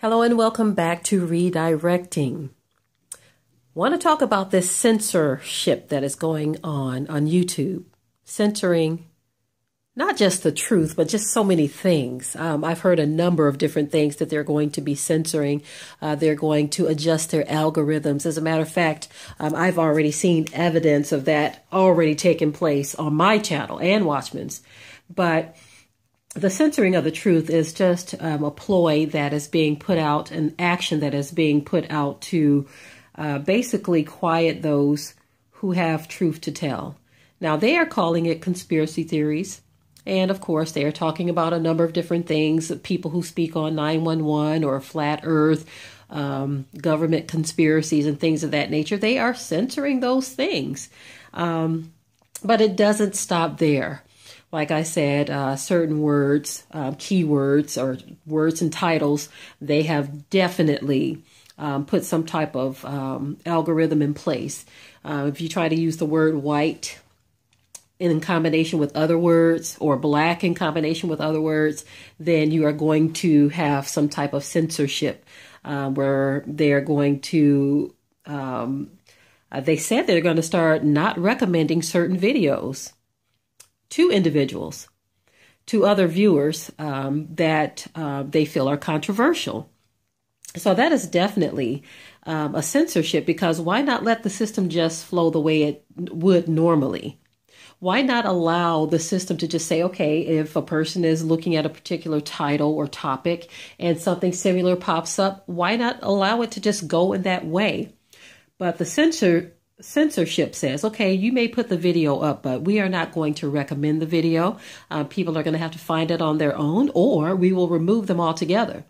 Hello and welcome back to Redirecting. Want to talk about this censorship that is going on YouTube. Censoring not just the truth, but just so many things. I've heard a number of different things that they're going to be censoring. They're going to adjust their algorithms. As a matter of fact, I've already seen evidence of that already taking place on my channel and Watchman's. But the censoring of the truth is just a ploy that is being put out, an action that is being put out to basically quiet those who have truth to tell. Now, they are calling it conspiracy theories. And of course, they are talking about a number of different things, people who speak on 911 or flat earth, government conspiracies and things of that nature. They are censoring those things. But it doesn't stop there. Like I said, certain words, keywords or words and titles, they have definitely put some type of algorithm in place. If you try to use the word white in combination with other words or black in combination with other words, then you are going to have some type of censorship where they're going to, they said they're going to start not recommending certain videos to individuals, to other viewers that they feel are controversial. So that is definitely a censorship, because why not let the system just flow the way it would normally? Why not allow the system to just say, okay, if a person is looking at a particular title or topic and something similar pops up, why not allow it to just go in that way? But the censorship says, okay, you may put the video up, but we are not going to recommend the video. People are going to have to find it on their own, or we will remove them altogether.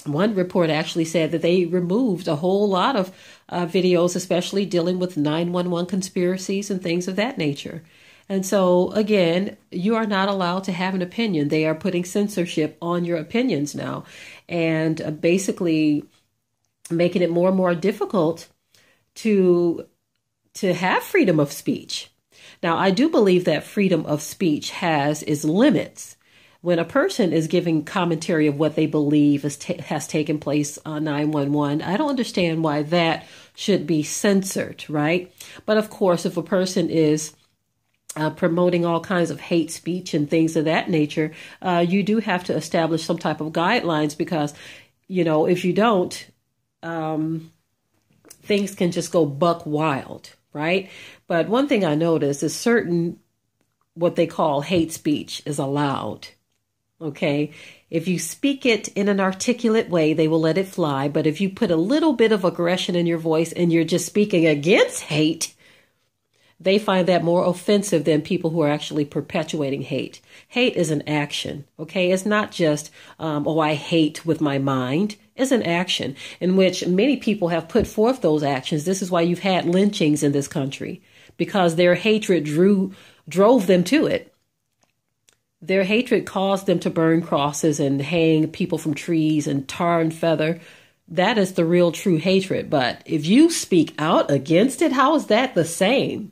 One report actually said that they removed a whole lot of videos, especially dealing with 911 conspiracies and things of that nature. And so, again, you are not allowed to have an opinion. They are putting censorship on your opinions now, and basically making it more and more difficult to have freedom of speech. Now, I do believe that freedom of speech has its limits. When a person is giving commentary of what they believe has taken place on 911, I don't understand why that should be censored, right? But of course, if a person is promoting all kinds of hate speech and things of that nature, you do have to establish some type of guidelines, because, you know, if you don't, things can just go buck wild, right? But one thing I noticed is certain what they call hate speech is allowed. Okay, if you speak it in an articulate way, they will let it fly. But if you put a little bit of aggression in your voice and you're just speaking against hate, they find that more offensive than people who are actually perpetuating hate. Hate is an action. Okay, it's not just, oh, I hate with my mind. It's an action in which many people have put forth those actions. This is why you've had lynchings in this country, because their hatred drove them to it. Their hatred caused them to burn crosses and hang people from trees and tar and feather. That is the real true hatred. But if you speak out against it, how is that the same?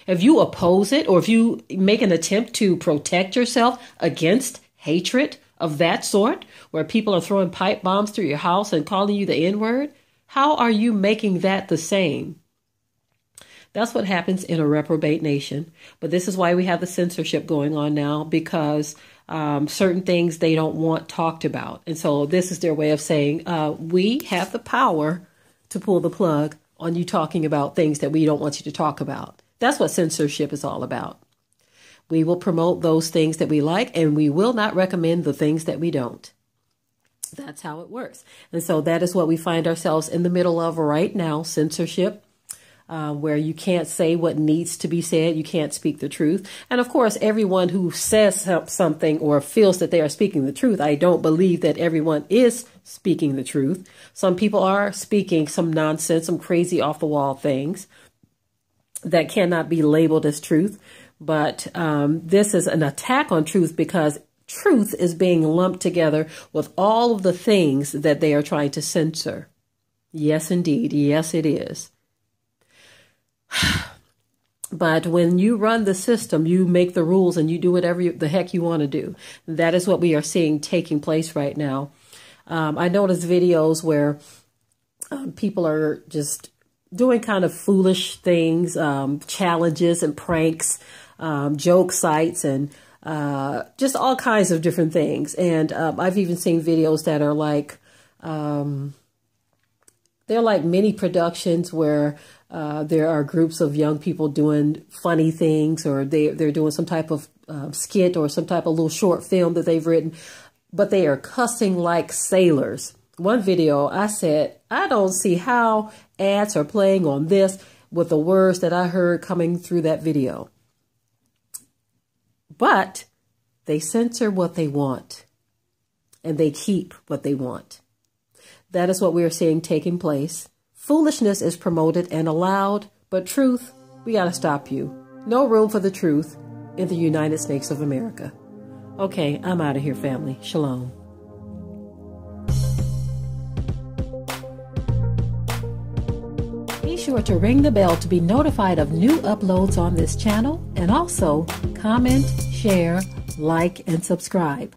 If you oppose it, or if you make an attempt to protect yourself against hatred of that sort, where people are throwing pipe bombs through your house and calling you the N-word, how are you making that the same? That's what happens in a reprobate nation. But this is why we have the censorship going on now, because certain things they don't want talked about. And so this is their way of saying, we have the power to pull the plug on you talking about things that we don't want you to talk about. That's what censorship is all about. We will promote those things that we like, and we will not recommend the things that we don't. That's how it works. And so that is what we find ourselves in the middle of right now, censorship. Where you can't say what needs to be said. You can't speak the truth. And of course, everyone who says something or feels that they are speaking the truth, I don't believe that everyone is speaking the truth. Some people are speaking some nonsense, some crazy off the wall things that cannot be labeled as truth. But this is an attack on truth, because truth is being lumped together with all of the things that they are trying to censor. Yes, indeed. Yes, it is. But when you run the system, you make the rules and you do whatever the heck you want to do. That is what we are seeing taking place right now. I noticed videos where people are just doing kind of foolish things, challenges and pranks, joke sites, and just all kinds of different things. And I've even seen videos that are like, they're like mini productions where there are groups of young people doing funny things, or they're doing some type of skit or some type of little short film that they've written, but they are cussing like sailors. One video, I said, I don't see how ads are playing on this with the words that I heard coming through that video. But they censor what they want, and they keep what they want. That is what we are seeing taking place. Foolishness is promoted and allowed, but truth, we got to stop you. No room for the truth in the United States of America. Okay, I'm out of here, family. Shalom. Be sure to ring the bell to be notified of new uploads on this channel, and also comment, share, like, and subscribe.